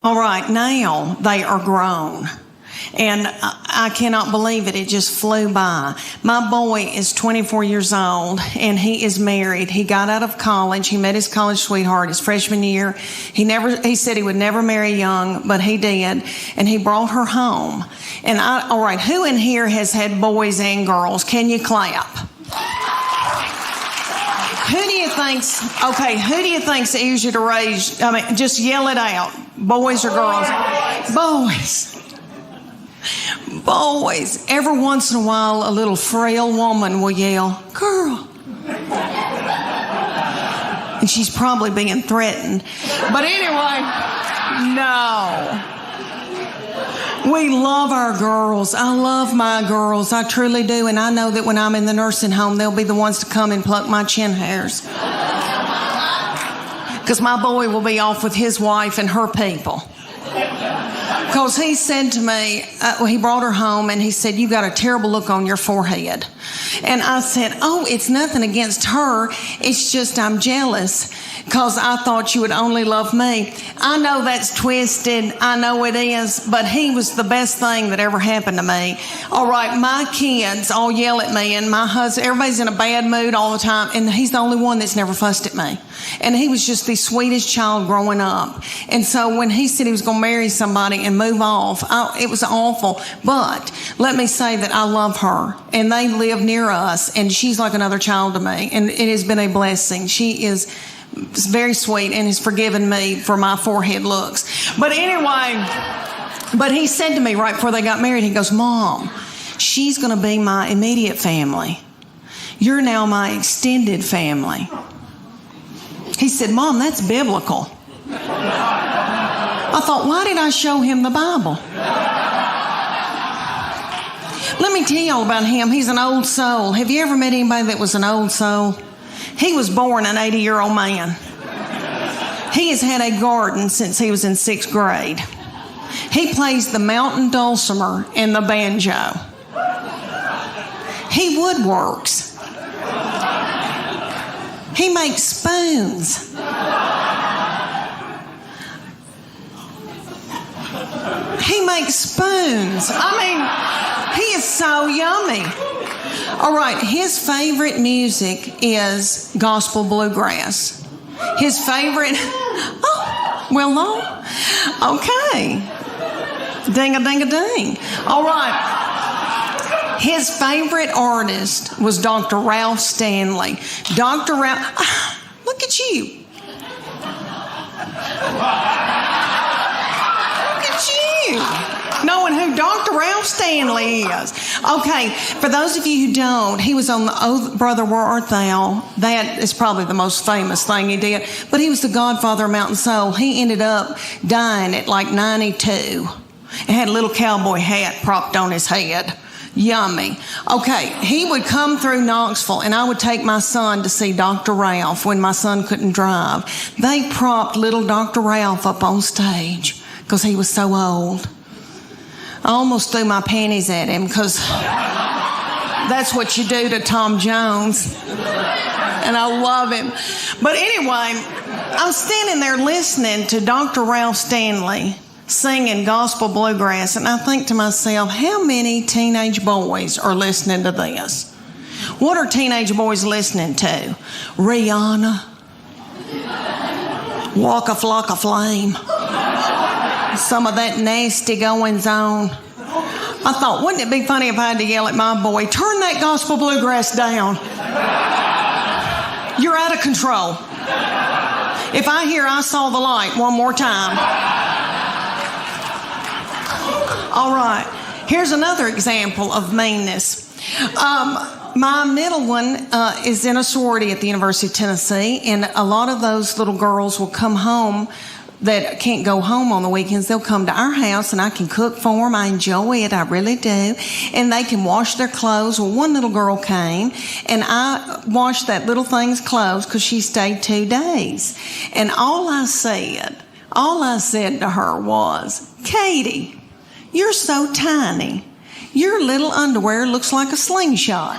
All right, now they are grown. And I cannot believe it. It just flew by. My boy is 24 years old, and he is married. He got out of college. He met his college sweetheart his freshman year. He said he would never marry young, but he did, and he brought her home. And all right, who in here has had boys and girls? Can you clap? Who do you think's easier to raise? I mean, just yell it out. Boys or girls? Boys. Every once in a while, a little frail woman will yell, "Girl." And she's probably being threatened. But anyway, no. We love our girls. I love my girls. I truly do. And I know that when I'm in the nursing home, they'll be the ones to come and pluck my chin hairs. Because my boy will be off with his wife and her people. Because he said to me, he brought her home and he said, "You got a terrible look on your forehead." And I said, "Oh, it's nothing against her. It's just I'm jealous because I thought you would only love me." I know that's twisted. I know it is. But he was the best thing that ever happened to me. All right, my kids all yell at me, and my husband, everybody's in a bad mood all the time. And he's the only one that's never fussed at me. And he was just the sweetest child growing up. And so when he said he was going to marry somebody and move off, it was awful. But let me say that I love her. And they live near us. And she's like another child to me. And it has been a blessing. She is very sweet and has forgiven me for my forehead looks. But anyway, but he said to me right before they got married, he goes, "Mom, she's going to be my immediate family. You're now my extended family." He said, "Mom, that's biblical." I thought, why did I show him the Bible? Let me tell you all about him. He's an old soul. Have you ever met anybody that was an old soul? He was born an 80-year-old man. He has had a garden since he was in 6th grade. He plays the mountain dulcimer and the banjo. He woodworks. He makes spoons. He makes spoons. I mean, he is so yummy. All right, his favorite music is gospel bluegrass. His favorite, okay. Ding-a-ding-a-ding. All right. His favorite artist was Dr. Ralph Stanley. Dr. Ralph, look at you. Look at you. Knowing who Dr. Ralph Stanley is. Okay, for those of you who don't, he was on the Oh Brother Where Art Thou. That is probably the most famous thing he did. But he was the godfather of Mountain Soul. He ended up dying at like 92. He had a little cowboy hat propped on his head. Yummy. Okay, he would come through Knoxville, and I would take my son to see Dr. Ralph when my son couldn't drive. They propped little Dr. Ralph up on stage because he was so old. I almost threw my panties at him because that's what you do to Tom Jones. And I love him. But anyway, I'm standing there listening to Dr. Ralph Stanley singing gospel bluegrass, and I think to myself, how many teenage boys are listening to this? What are teenage boys listening to? Rihanna, Waka Flocka Flame, some of that nasty goings on. I thought, wouldn't it be funny if I had to yell at my boy, "Turn that gospel bluegrass down. You're out of control." If I hear "I Saw the Light" one more time. All right, here's another example of meanness. My middle one is in a sorority at the University of Tennessee, and a lot of those little girls will come home that can't go home on the weekends. They'll come to our house, and I can cook for them. I enjoy it, I really do. And they can wash their clothes. Well, one little girl came, and I washed that little thing's clothes because she stayed 2 days. And all I said to her was, "Katie, you're so tiny. Your little underwear looks like a slingshot."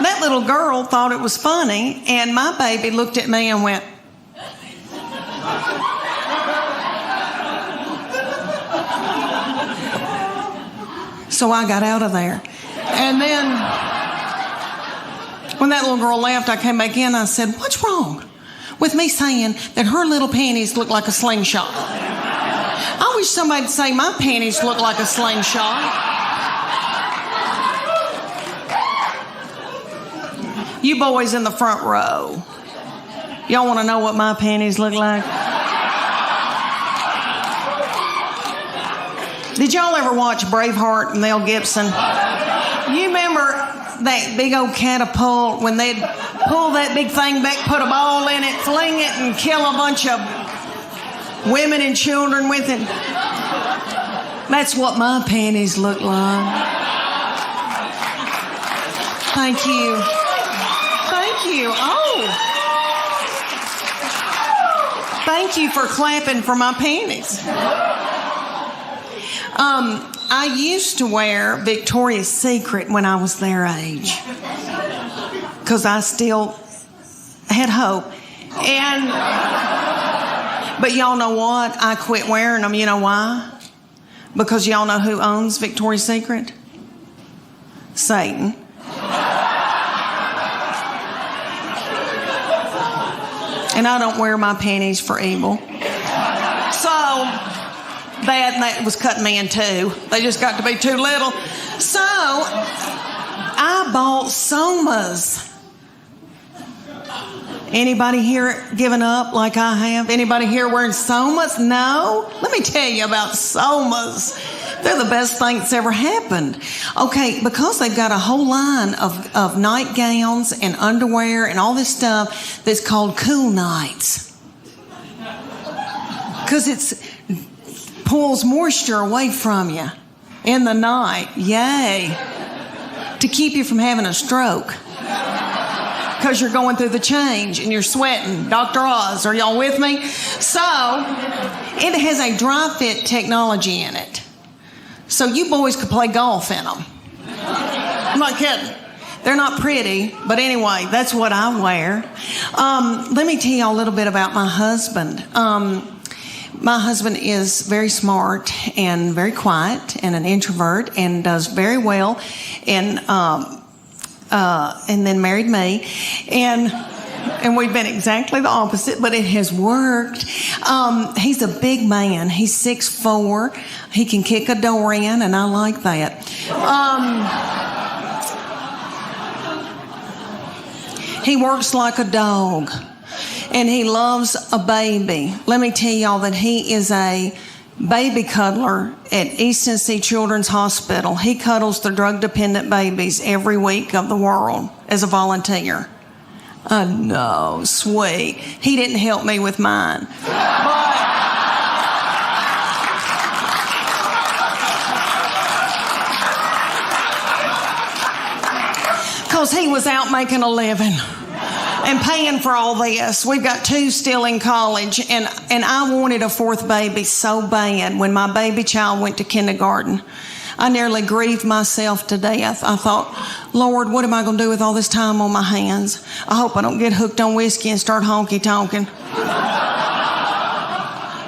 That that little girl thought it was funny, and my baby looked at me and went, so I got out of there. And then when that little girl left, I came back in. I said, what's wrong with me saying that her little panties look like a slingshot? I wish somebody'd say my panties look like a slingshot. You boys in the front row, y'all want to know what my panties look like? Did y'all ever watch Braveheart and Mel Gibson? You remember that big old catapult when they'd pull that big thing back, put a ball in it, fling it, and kill a bunch of women and children with it? That's what my panties look like. Thank you. Thank you. Oh. Thank you for clapping for my panties. I used to wear Victoria's Secret when I was their age, because I still had hope. But y'all know what? I quit wearing them. You know why? Because y'all know who owns Victoria's Secret? Satan. And I don't wear my panties for evil. So that was cutting me in two. They just got to be too little. So I bought Somas. Anybody here giving up like I have? Anybody here wearing Somas? No? Let me tell you about Somas. They're the best thing that's ever happened. Okay, because they've got a whole line of nightgowns and underwear and all this stuff that's called Cool Nights. Because it pulls moisture away from you in the night. Yay. To keep you from having a stroke. Because you're going through the change and you're sweating. Dr. Oz, are y'all with me? So, it has a dry fit technology in it. So you boys could play golf in them. I'm not kidding. They're not pretty, but anyway, that's what I wear. Let me tell you a little bit about my husband. My husband is very smart and very quiet and an introvert and does very well, and then married me, and we've been exactly the opposite, but it has worked. He's a big man. He's 6'4". He can kick a door in, and I like that. He works like a dog, and he loves a baby. Let me tell y'all that he is a baby cuddler at East Tennessee Children's Hospital. He cuddles the drug-dependent babies every week of the world as a volunteer. I know, sweet. He didn't help me with mine. Because he was out making a living and paying for all this. We've got 2 still in college, and I wanted a 4th baby so bad when my baby child went to kindergarten. I nearly grieved myself to death. I thought, Lord, what am I going to do with all this time on my hands? I hope I don't get hooked on whiskey and start honky-tonking.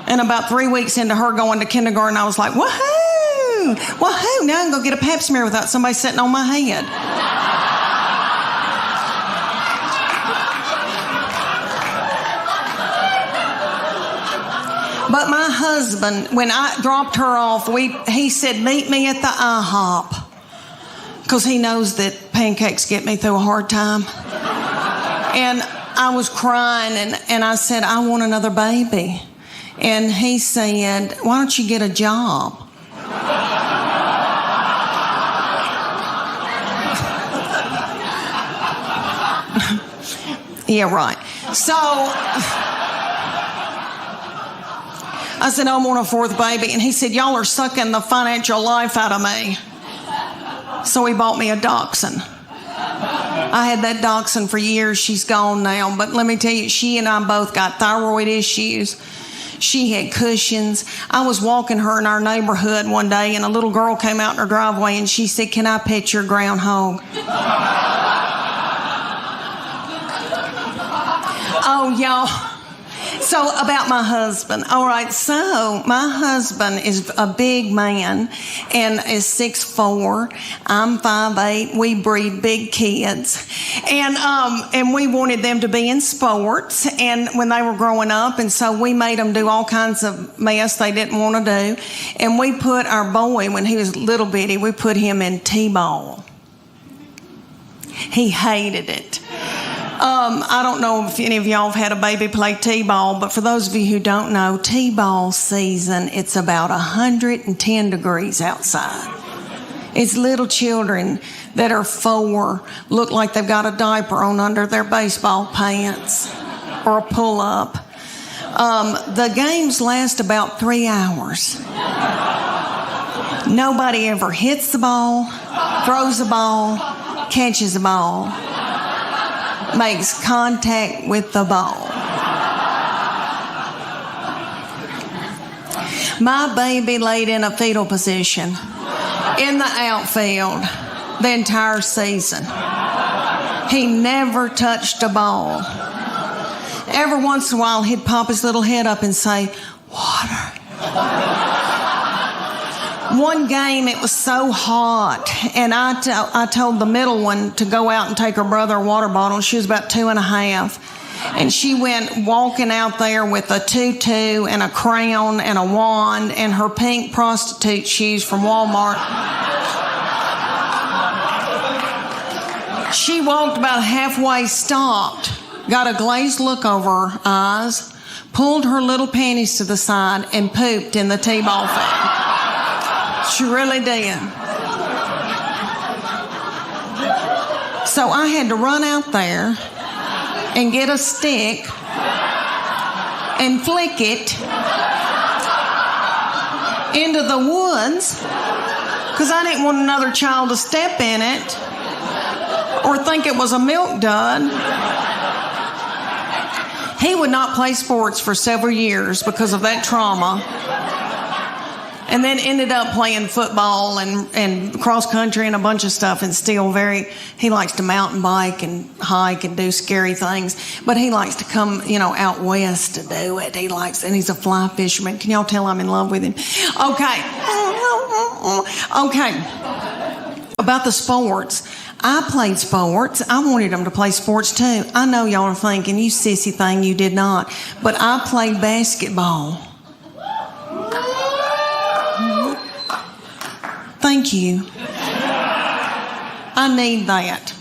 And about 3 weeks into her going to kindergarten, I was like, woohoo! Woohoo! Now I can go get a pap smear without somebody sitting on my head. But my husband, when I dropped her off, he said, meet me at the IHOP. Because he knows that pancakes get me through a hard time. And I was crying, and I said, I want another baby. And he said, why don't you get a job? Yeah, right. So I said, I want a 4th baby. And he said, y'all are sucking the financial life out of me. So he bought me a dachshund. I had that dachshund for years. She's gone now. But let me tell you, she and I both got thyroid issues. She had cushions. I was walking her in our neighborhood one day, and a little girl came out in her driveway, and she said, can I pet your groundhog? Oh, y'all. So about my husband. All right, so my husband is a big man and is 6'4". I'm 5'8". We breed big kids, and we wanted them to be in sports. And when they were growing up, and so we made them do all kinds of mess they didn't want to do. And we put our boy, when he was little bitty, we put him in t-ball. He hated it. I don't know if any of y'all have had a baby play t-ball, but for those of you who don't know, t-ball season, it's about 110 degrees outside. It's little children that are 4 look like they've got a diaper on under their baseball pants or a pull-up. The games last about 3 hours. Nobody ever hits the ball, throws the ball, catches the ball, makes contact with the ball. My baby laid in a fetal position in the outfield the entire season. He never touched a ball. Every once in a while, he'd pop his little head up and say, "Water." One game, it was so hot, and I told the middle one to go out and take her brother a water bottle. She was about 2.5, and she went walking out there with a tutu and a crown and a wand and her pink prostitute shoes from Walmart. She walked about halfway, stopped, got a glazed look over her eyes, pulled her little panties to the side, and pooped in the t-ball field. She really did. So I had to run out there and get a stick and flick it into the woods because I didn't want another child to step in it or think it was a milk dud. He would not play sports for several years because of that trauma. And then ended up playing football and cross country and a bunch of stuff, and still he likes to mountain bike and hike and do scary things, but he likes to come, out west to do it. And he's a fly fisherman. Can y'all tell I'm in love with him? Okay. About the sports. I played sports. I wanted them to play sports too. I know y'all are thinking, you sissy thing, you did not. But I played basketball. Thank you. I need that.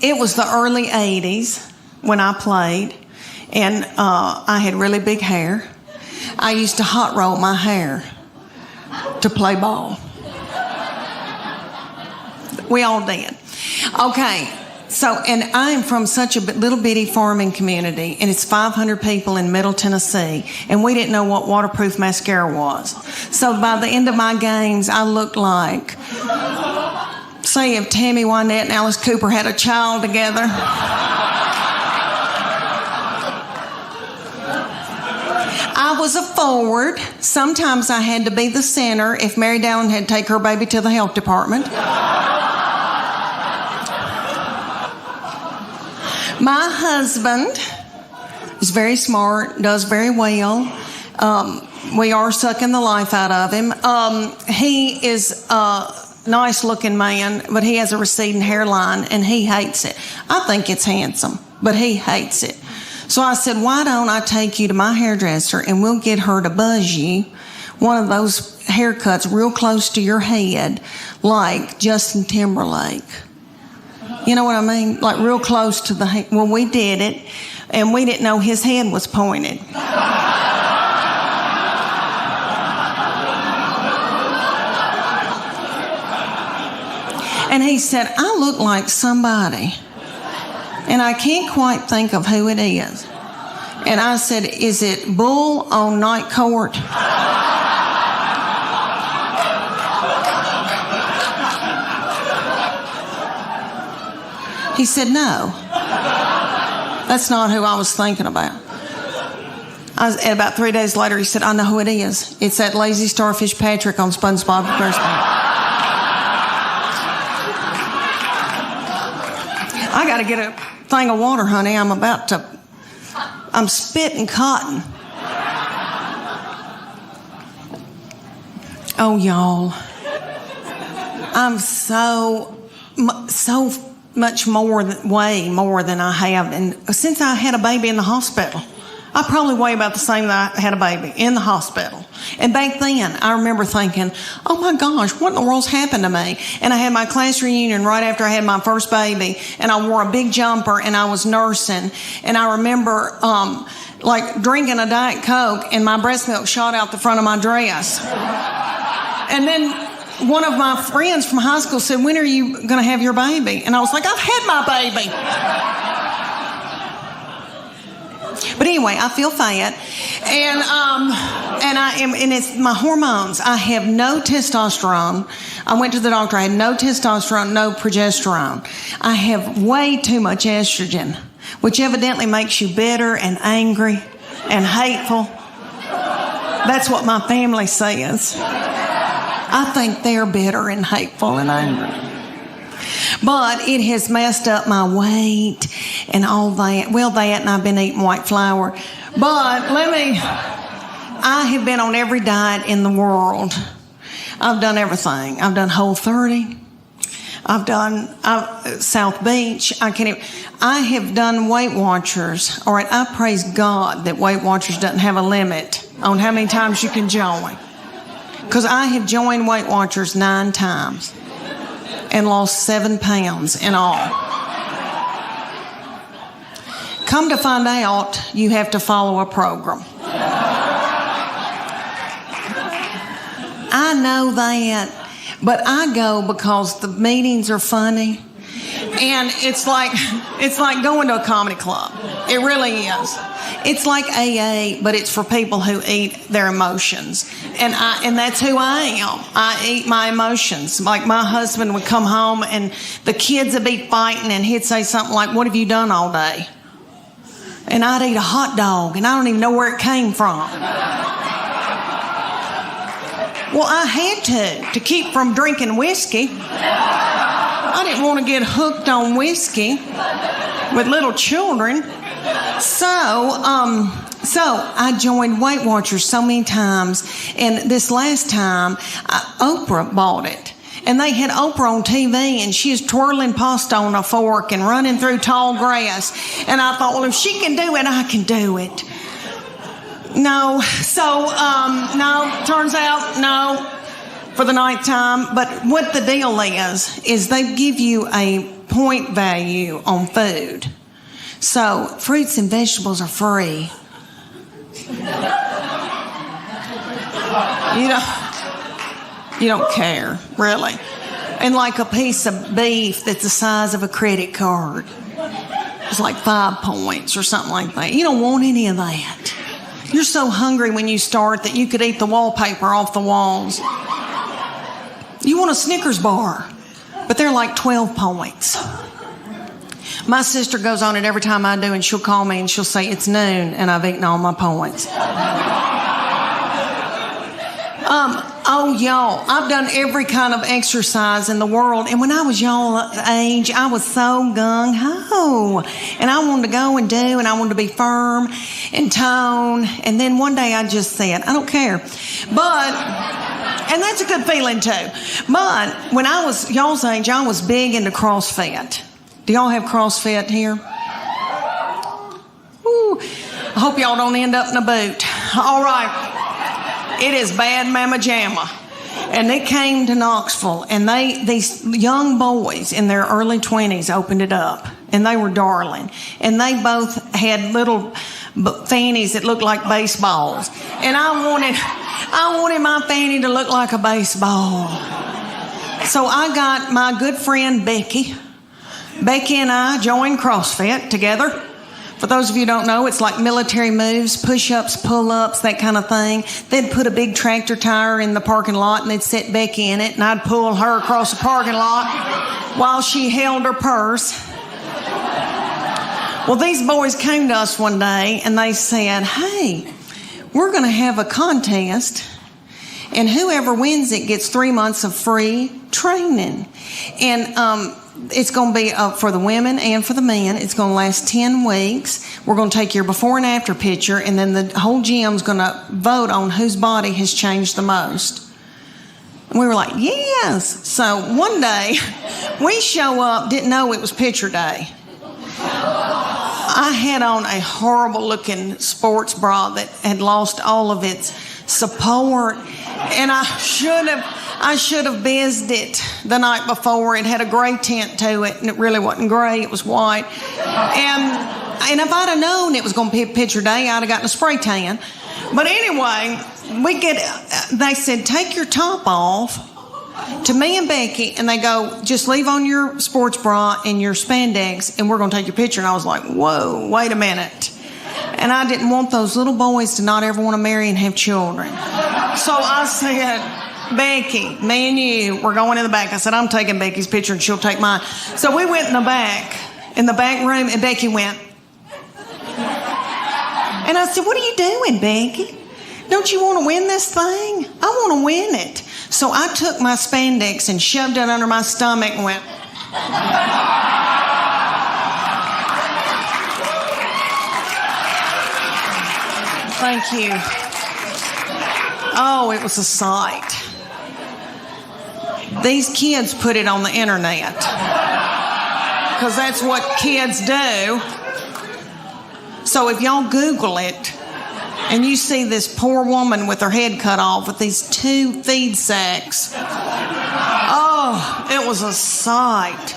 It was the early 80s when I played, and I had really big hair. I used to hot roll my hair to play ball. We all did. Okay. So, and I am from such a little bitty farming community, and it's 500 people in Middle Tennessee, and we didn't know what waterproof mascara was. So by the end of my games, I looked like, say if Tammy Wynette and Alice Cooper had a child together. I was a forward. Sometimes I had to be the center if Mary Dowling had to take her baby to the health department. My husband is very smart, does very well. We are sucking the life out of him. He is a nice-looking man, but he has a receding hairline, and he hates it. I think it's handsome, but he hates it. So I said, why don't I take you to my hairdresser, and we'll get her to buzz you one of those haircuts real close to your head, like Justin Timberlake. You know what I mean? Like real close to the head. Well, we did it, and we didn't know his head was pointed. And he said, I look like somebody, and I can't quite think of who it is. And I said, is it Bull on Night Court? He said, no, that's not who I was thinking about. And about 3 days later, he said, I know who it is. It's that lazy starfish Patrick on SpongeBob SquarePants. I got to get a thing of water, honey. I'm spitting cotton. Oh, y'all. I'm so much more, way more than I have. And since I had a baby in the hospital, I probably weigh about the same that I had a baby in the hospital. And back then, I remember thinking, oh my gosh, what in the world's happened to me? And I had my class reunion right after I had my first baby, and I wore a big jumper, and I was nursing. And I remember drinking a Diet Coke, and my breast milk shot out the front of my dress. And then one of my friends from high school said, when are you going to have your baby? And I was like, I've had my baby. But anyway, I feel fat, and it's my hormones. I have no testosterone. I went to the doctor. I had no testosterone, no progesterone. I have way too much estrogen, which evidently makes you bitter and angry and hateful. That's what my family says. I think they're bitter and hateful and angry. But it has messed up my weight and all that. Well, that, and I've been eating white flour. But I have been on every diet in the world. I've done everything. I've done Whole30. I've done South Beach. I have done Weight Watchers. All right, I praise God that Weight Watchers doesn't have a limit on how many times you can join. Because I have joined Weight Watchers 9 times. And lost 7 pounds in all. Come to find out, you have to follow a program. I know that, but I go because the meetings are funny. And it's like going to a comedy club. It really is. It's like AA, but it's for people who eat their emotions. And that's who I am. I eat my emotions. Like my husband would come home and the kids would be fighting and he'd say something like, what have you done all day? And I'd eat a hot dog and I don't even know where it came from. Well, I had to keep from drinking whiskey. I didn't want to get hooked on whiskey with little children. So I joined Weight Watchers so many times, and this last time, Oprah bought it. And they had Oprah on TV, and she was twirling pasta on a fork and running through tall grass. And I thought, well, if she can do it, I can do it. No. So, no, turns out, no, for the 9th time. But what the deal is they give you a point value on food. So fruits and vegetables are free. You don't care, really. And like a piece of beef that's the size of a credit card. It's like 5 points or something like that. You don't want any of that. You're so hungry when you start that you could eat the wallpaper off the walls. You want a Snickers bar, but they're like 12 points. My sister goes on it every time I do, and she'll call me and she'll say, it's noon, and I've eaten all my points. Oh, y'all, I've done every kind of exercise in the world. And when I was y'all age, I was so gung-ho. And I wanted to go and do, and I wanted to be firm and tone. And then one day I just said, I don't care. And that's a good feeling too. But when I was y'all's age, I was big into CrossFit. Do y'all have CrossFit here? Ooh, I hope y'all don't end up in a boot. All right. It is bad mamma jamma. And they came to Knoxville, and these young boys in their early 20s opened it up, and they were darling. And they both had little fannies that looked like baseballs. And I wanted my fanny to look like a baseball. So I got my good friend Becky. Becky and I joined CrossFit together. For those of you who don't know, it's like military moves, push-ups, pull-ups, that kind of thing. They'd put a big tractor tire in the parking lot, and they'd set Becky in it, and I'd pull her across the parking lot while she held her purse. Well, these boys came to us one day, and they said, hey, we're going to have a contest, and whoever wins it gets 3 months of free training. And it's going to be for the women and for the men. It's going to last 10 weeks. We're going to take your before and after picture, and then the whole gym's going to vote on whose body has changed the most. And we were like, yes. So one day, we show up, didn't know it was picture day. I had on a horrible-looking sports bra that had lost all of its support, and I should have bizzed it the night before. It had a gray tint to it, and it really wasn't gray. It was white. And if I'd have known it was going to be picture day, I'd have gotten a spray tan. But anyway, they said, take your top off to me and Becky, and they go, just leave on your sports bra and your spandex, and we're going to take your picture. And I was like, whoa, wait a minute. And I didn't want those little boys to not ever want to marry and have children. So I said, Becky, me and you, we're going in the back. I said, I'm taking Becky's picture and she'll take mine. So we went in the back room, and Becky went. And I said, what are you doing, Becky? Don't you want to win this thing? I want to win it. So I took my spandex and shoved it under my stomach and went. Thank you. Oh, it was a sight. These kids put it on the internet because that's what kids do. So if y'all Google it and you see this poor woman with her head cut off with these 2 feed sacks, oh, it was a sight.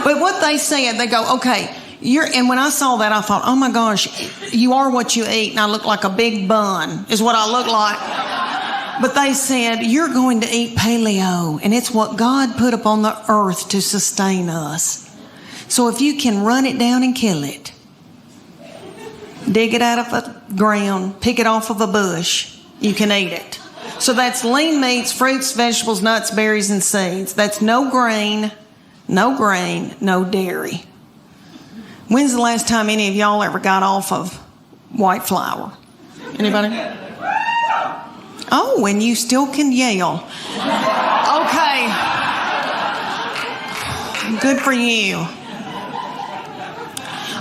But what they said, they go, okay, and when I saw that, I thought, oh my gosh, you are what you eat, and I look like a big bun, is what I look like. But they said, you're going to eat paleo, and it's what God put upon the earth to sustain us. So if you can run it down and kill it, dig it out of the ground, pick it off of a bush, you can eat it. So that's lean meats, fruits, vegetables, nuts, berries, and seeds. That's no grain, no dairy. When's the last time any of y'all ever got off of white flour? Anybody? Oh, and you still can yell. Okay. Good for you.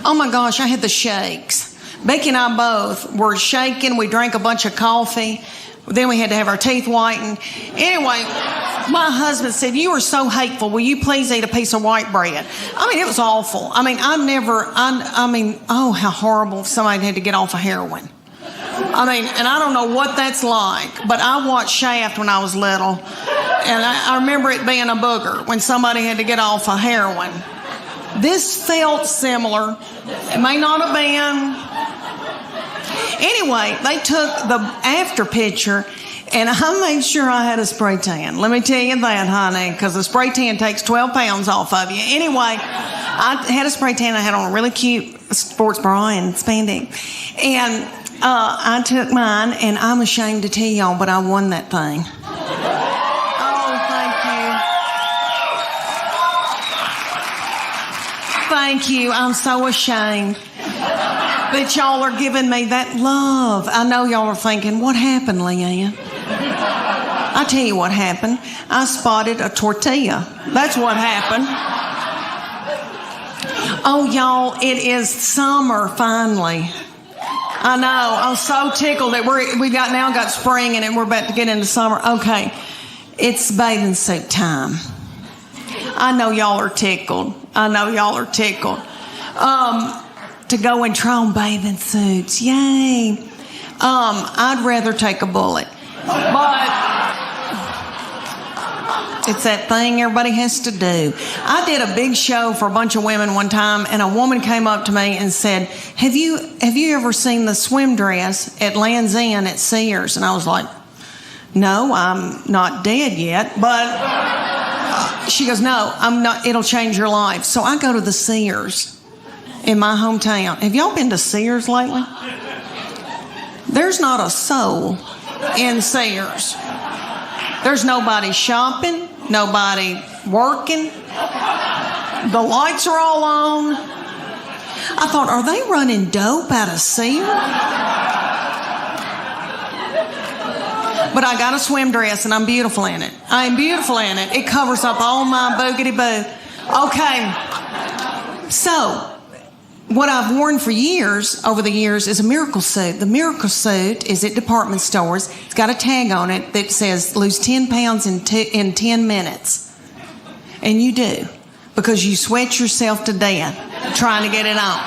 Oh my gosh, I had the shakes. Becky and I both were shaking. We drank a bunch of coffee. Then we had to have our teeth whitened. Anyway, my husband said, you are so hateful. Will you please eat a piece of white bread? I mean, it was awful. I mean, oh, how horrible if somebody had to get off of heroin. I mean, and I don't know what that's like, but I watched Shaft when I was little, and I remember it being a booger when somebody had to get off of heroin. This felt similar. It may not have been. Anyway, they took the after picture, and I made sure I had a spray tan. Let me tell you that, honey, because a spray tan takes 12 pounds off of you. Anyway, I had a spray tan. I had on a really cute sports bra and spandex. And I took mine, and I'm ashamed to tell y'all, but I won that thing. Oh, thank you. I'm so ashamed that y'all are giving me that love. I know y'all are thinking, what happened, Leanne? I'll tell you what happened. I spotted a tortilla. That's what happened. Oh, y'all, it is summer finally. I know. I'm so tickled that we got spring and we're about to get into summer. Okay, it's bathing suit time. I know y'all are tickled. To go and try on bathing suits. Yay. I'd rather take a bullet. But it's that thing everybody has to do. I did a big show for a bunch of women one time, and a woman came up to me and said, have you ever seen the swim dress at Land's End at Sears? And I was like, no, I'm not dead yet. But she goes, no, I'm not. It'll change your life. So I go to the Sears in my hometown. Have y'all been to Sears lately? There's not a soul in Sears. There's nobody shopping, nobody working. The lights are all on. I thought, are they running dope out of Sears? But I got a swim dress, and I'm beautiful in it. I am beautiful in it. It covers up all my boogity boo. Okay. So, what I've worn for years, over the years, is a miracle suit. The miracle suit is at department stores. It's got a tag on it that says lose 10 pounds in 10 minutes. And you do. Because you sweat yourself to death trying to get it on.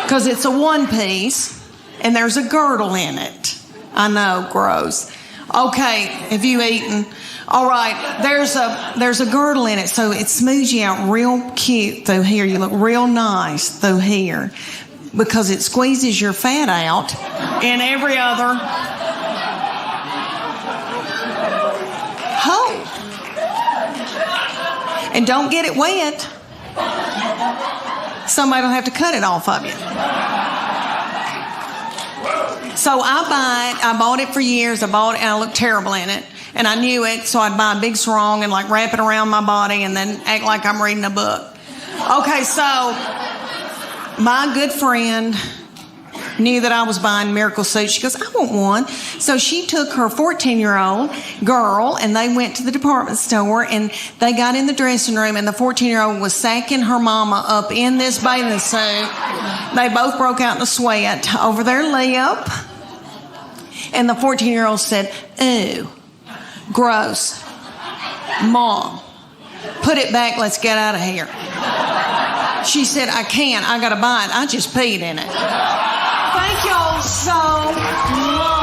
Because it's a one piece and there's a girdle in it. I know, gross. Okay, have you eaten? All right, there's a girdle in it, so it smooths you out real cute through here. You look real nice through here because it squeezes your fat out in every other hole. And don't get it wet. Somebody will have to cut it off of you. So I bought it for years. I bought it and I looked terrible in it. And I knew it, so I'd buy a big sarong and like wrap it around my body and then act like I'm reading a book. Okay, so my good friend knew that I was buying miracle suits. She goes, I want one. So she took her 14-year-old girl and they went to the department store and they got in the dressing room and the 14-year-old was sacking her mama up in this bathing suit. They both broke out in a sweat over their lip. And the 14-year-old said, ooh, gross. Mom, put it back. Let's get out of here. She said, I can't. I got to buy it. I just peed in it. Thank y'all so much.